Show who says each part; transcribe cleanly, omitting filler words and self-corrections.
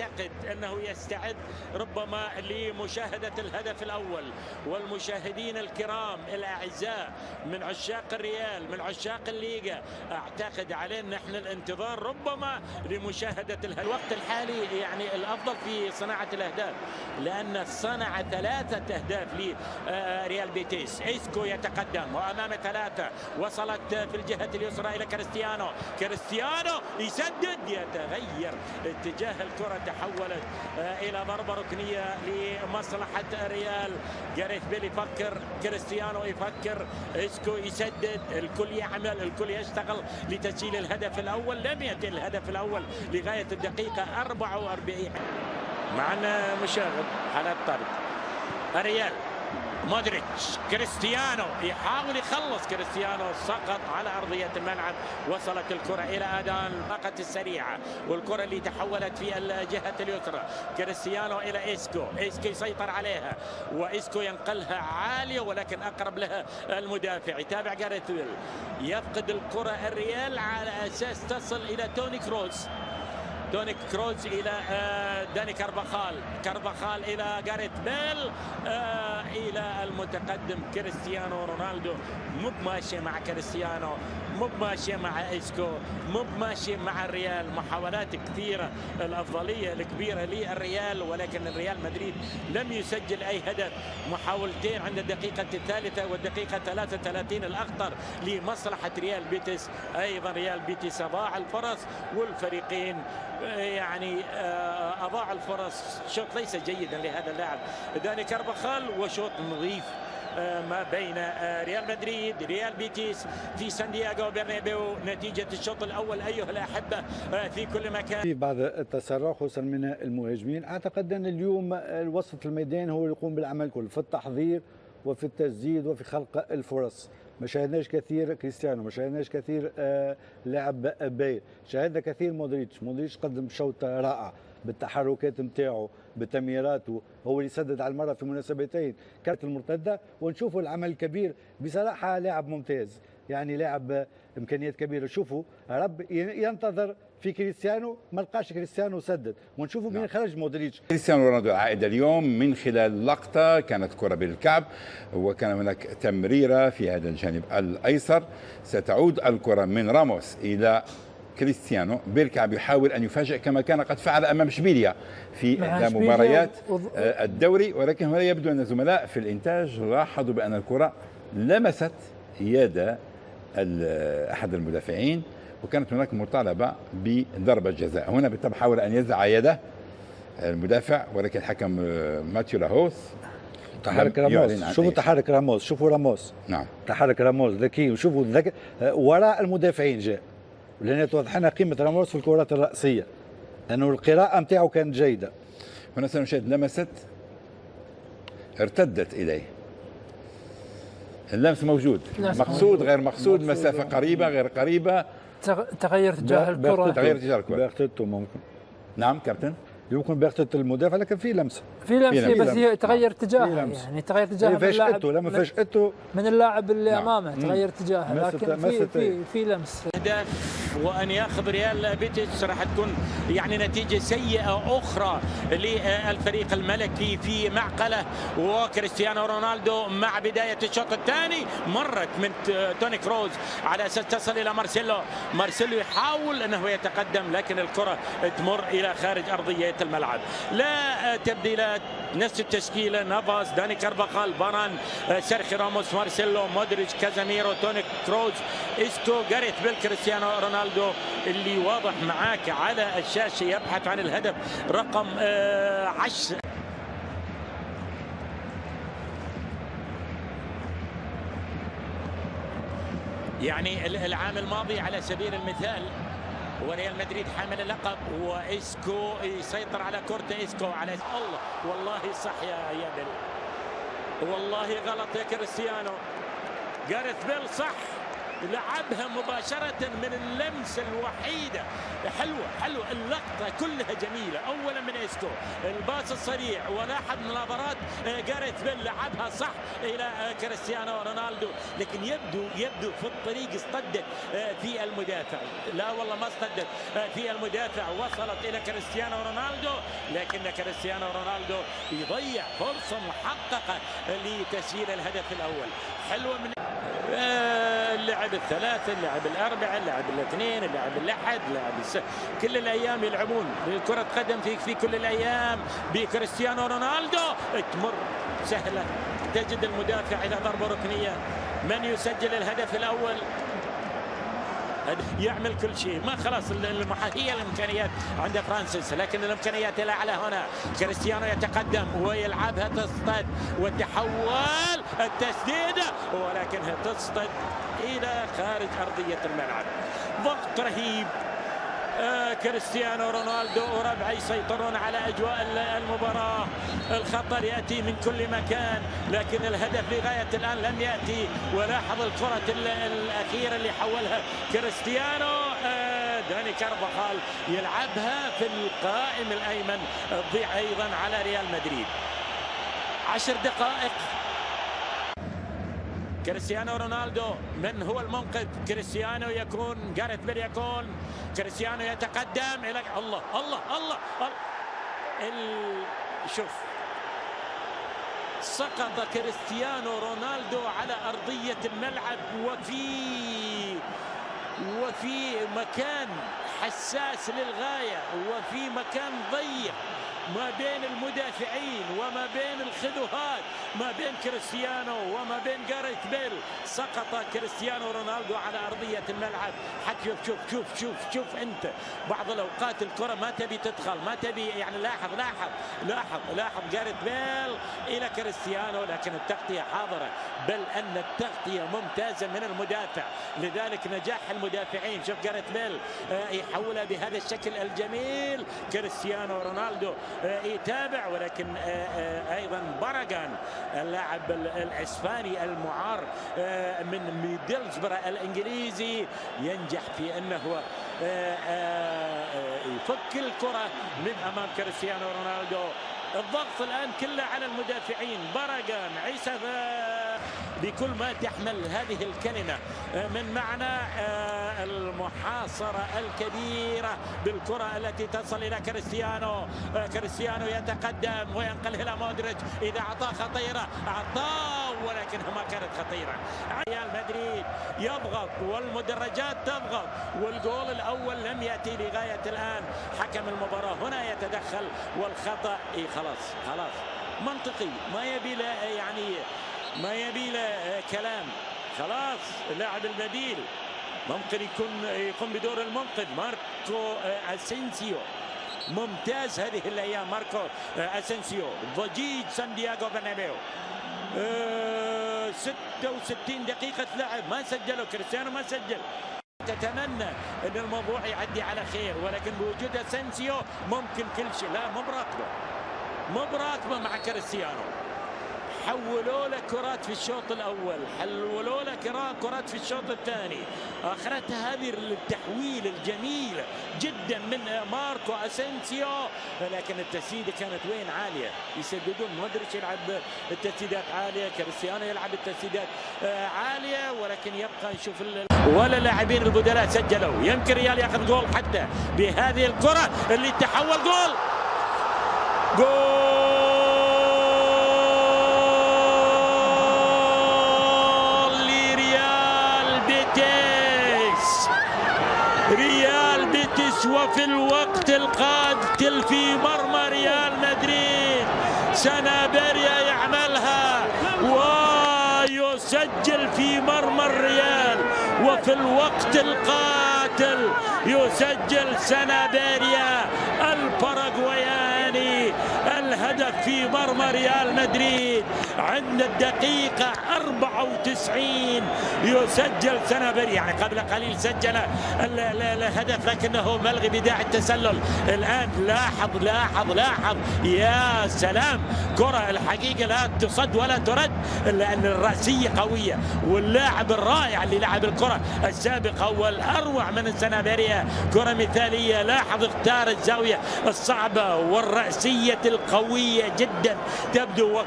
Speaker 1: أعتقد أنه يستعد ربما لمشاهدة الهدف الأول. والمشاهدين الكرام الأعزاء من عشاق الريال من عشاق الليغا، أعتقد علينا نحن الانتظار ربما لمشاهدة الوقت الحالي يعني الأفضل في صناعة الأهداف، لأن صنع 3 أهداف لريال بيتيس. إسكو يتقدم وأمام 3، وصلت في الجهة اليسرى إلى كريستيانو يسدد، يتغير اتجاه الكرة، تحولت إلى ضربة ركنية لمصلحة الريال. جاريث بيل يفكر، كريستيانو يفكر، إسكو يسدد، الكل يعمل، الكل يشتغل لتسجيل الهدف الأول. لم يأتي الهدف الأول لغاية الدقيقة 44. معنا مشاغب حالات طرد. الريال مودريتش، كريستيانو يحاول يخلص، كريستيانو سقط على أرضية الملعب. وصلت الكرة إلى آدان فقط السريعة، والكرة اللي تحولت في الجهة اليسرى. كريستيانو إلى إسكو يسيطر عليها، وإسكو ينقلها عالية ولكن أقرب لها المدافع. يتابع جاريث بيل، يفقد الكرة الريال على أساس تصل إلى توني كروز إلى داني كارفاخال إلى جاريث بيل، إلى المتقدم كريستيانو رونالدو. مو ماشي مع كريستيانو، مو ماشي مع إسكو، مو ماشي مع الريال. محاولات كثيرة، الأفضلية الكبيرة للريال، ولكن الريال مدريد لم يسجل أي هدف. محاولتين عند الدقيقة 3 والدقيقة 33 الأخطر لمصلحة ريال بيتيس. أيضا ريال بيتيس أضاع الفرص، والفريقين يعني أضاع الفرص. شوط ليس جيدا لهذا اللاعب داني كارفاخال، وشوط نظيف ما بين ريال مدريد ريال بيتيس في سانتياغو برنابيو. نتيجة الشوط الأول أيها الأحبة في كل مكان.
Speaker 2: في بعض التسرع خصوصا من المهاجمين. أعتقد أن اليوم وسط الميدان هو يقوم بالعمل كله في التحضير وفي التسديد وفي خلق الفرص. ما شاهدناش كثير كريستيانو، ما شاهدناش كثير لاعب بايل، شاهدنا كثير مودريتش قدم شوط رائع بالتحركات نتاعو بتمريراته، هو اللي سدد على المرة في مناسبتين كانت المرتدة. ونشوفوا العمل الكبير بصراحة، لاعب ممتاز يعني لاعب إمكانيات كبيرة. شوفوا رب ينتظر في كريستيانو، ما لقاش كريستيانو سدد، ونشوفوا من خرج مودريتش.
Speaker 3: كريستيانو رونالدو عائد اليوم من خلال لقطة كانت كرة بالكعب، وكان هناك تمريرة في هذا الجانب الأيسر. ستعود الكرة من راموس إلى كريستيانو بالكعب، يحاول أن يفاجئ كما كان قد فعل أمام إشبيليا في مباريات الدوري. ولكن هنا يبدو أن الزملاء في الإنتاج لاحظوا بأن الكرة لمست يد أحد المدافعين، وكانت هناك مطالبة بضربة جزاء. هنا بالطبع حاول أن يزع يده المدافع، ولكن الحكم ماتيو لاهوس
Speaker 2: تحرك راموس. شوفوا تحرك راموس، شوفوا راموس، نعم تحرك راموس ذكي، وشوفوا الذكاء وراء المدافعين جاء، لأن توضح لنا قيمة راموس في الكرات الرأسية، لأنه القراءة نتاعو كانت جيدة.
Speaker 3: هنا سنشاهد لمست، ارتدت إليه، اللمس موجود، مقصود غير مقصود، مسافة قريبة غير قريبة،
Speaker 4: تغير اتجاه الكرة،
Speaker 3: تغير اتجاه الكرة،
Speaker 2: باغتته ممكن.
Speaker 3: نعم كابتن،
Speaker 2: يمكن باغتة المدافع، لكن في لمسة،
Speaker 4: بس هي تغير اتجاهها، يعني تغير اتجاهها
Speaker 2: فاجأته لما فاجأته
Speaker 4: من اللاعب اللي امامه، تغير اتجاهها، لكن في لمس.
Speaker 1: اهداف وان ياخذ ريال بيتيس راح تكون يعني نتيجه سيئه اخرى للفريق الملكي في معقله. وكريستيانو رونالدو مع بدايه الشوط الثاني مرت من توني كروز على اساس تصل الى مارسيلو يحاول انه يتقدم، لكن الكره تمر الى خارج ارضيه الملعب. لا تبديلات، نفس التشكيله، نافاس، داني كارفاخال، باران، سيرخي راموس، مارسيلو، مودريتش، كازاميرو، توني كروز، إسكو، جاريث بيل، كريستيانو رونالدو اللي واضح معاك على الشاشه يبحث عن الهدف رقم 10. يعني العام الماضي على سبيل المثال وريال مدريد حامل اللقب وإسكو يسيطر على كورته، إسكو على الله والله صح يا بيل، والله غلط يا كريستيانو. جاريث بيل صح، لعبها مباشرة من اللمسة الوحيدة. حلوة اللقطة كلها جميلة، أولا من إسكو الباص السريع، ولاحظ مناظرات جاريث بيل لعبها صح إلى كريستيانو رونالدو، لكن يبدو في الطريق اصطدت في المدافع. لا والله ما اصطدت في المدافع، وصلت إلى كريستيانو رونالدو، لكن كريستيانو رونالدو يضيع فرصة محققة لتسجيل الهدف الأول. حلوة من اللعب الثلاثة، اللعب الأربعة، اللعب الاثنين، اللعب الأحد، اللعب كل الأيام يلعبون كرة قدم في كل الأيام بكريستيانو رونالدو. تمر سهلة، تجد المدافع إلى ضربة ركنية. من يسجل الهدف الأول؟ يعمل كل شيء، ما خلاص هي الامكانيات عند فرانسيس، لكن الامكانيات الاعلى هنا. كريستيانو يتقدم ويلعبها، تصطد وتحول التسديده، ولكنها تصطد الى خارج ارضيه الملعب. ضغط رهيب. كريستيانو رونالدو وربعه يسيطرون على اجواء المباراه. الخطر ياتي من كل مكان، لكن الهدف لغايه الان لم ياتي. ولاحظ الكره الاخيره اللي حولها كريستيانو، داني كارفاخال يلعبها في القائم الايمن، تضيع ايضا على ريال مدريد. 10 دقائق. كريستيانو رونالدو، من هو المنقذ؟ كريستيانو يكون، جاريث بيل يكون، كريستيانو يتقدم الى الله الله الله, الله. شوف، سقط كريستيانو رونالدو على ارضيه الملعب وفي مكان حساس للغايه، وفي مكان ضيق ما بين المدافعين وما بين الخذوهات، ما بين كريستيانو وما بين جاريث بيل. سقط كريستيانو رونالدو على أرضية الملعب. حتى شوف شوف شوف شوف أنت بعض الأوقات الكرة ما تبي تدخل، ما تبي يعني. لاحظ جاريث بيل إلى كريستيانو، لكن التغطية حاضرة، بل أن التغطية ممتازة من المدافع، لذلك نجاح المدافعين. شوف جاريث بيل يحولها بهذا الشكل الجميل. كريستيانو رونالدو يتابع، ولكن ايضا باراغان اللاعب الاسباني المعار من ميدلسبرا الانجليزي ينجح في انه يفك الكره من امام كريستيانو رونالدو. الضغط الان كله على المدافعين. باراغان، عيسى بكل ما تحمل هذه الكلمة من معنى المحاصرة الكبيرة بالكرة التي تصل إلى كريستيانو. كريستيانو يتقدم وينقلها إلى مودريتش، إذا أعطاه خطيرة أعطاه، ولكنها ما كانت خطيرة. ريال مدريد يضغط والمدرجات تضغط، والجول الأول لم يأتي لغاية الآن. حكم المباراة هنا يتدخل، والخطأ خلاص منطقي، ما يبي له يعني ما يبي له كلام. خلاص اللاعب البديل ممكن يقوم بدور المنقذ. ماركو اسينسيو ممتاز هذه الايام. ماركو اسينسيو ضجيج سانتياغو برنابيو. 66 دقيقة لعب ما سجلوا، كريستيانو ما سجل. تتمنى ان الموضوع يعدي على خير، ولكن بوجود اسينسيو ممكن كل شيء. لا، مو براتبه مع كريستيانو. حولوا له كرات في الشوط الاول، حولوا له كرات في الشوط الثاني. اخرتها هذه التحويل الجميل جدا من ماركو اسينسيو، لكن التسديده كانت وين؟ عاليه. يسددون، مودريتش يلعب التسديدات عاليه، كريستيانو يلعب التسديدات عاليه، ولكن يبقى نشوف ولا لاعبين البدلاء سجلوا. يمكن ريال ياخذ جول حتى بهذه الكره اللي تحول جول ريال بيتيس. وفي الوقت القاتل في مرمى ريال مدريد سانابيريا يعملها ويسجل في مرمى الريال، وفي الوقت القاتل يسجل سانابيريا الباراغواياني الهدف هدف في مرمى ريال مدريد عند الدقيقة 94 يسجل سنابري. يعني قبل قليل سجل الهدف لكنه ملغي بداعي التسلل. الآن لاحظ يا سلام، كرة الحقيقة لا تصد ولا ترد لأن الرأسية قوية، واللاعب الرائع اللي لعب الكرة السابقة والأروع من السنابريا، كرة مثالية. لاحظ اختار الزاوية الصعبة والرأسية القوية جدا تبدو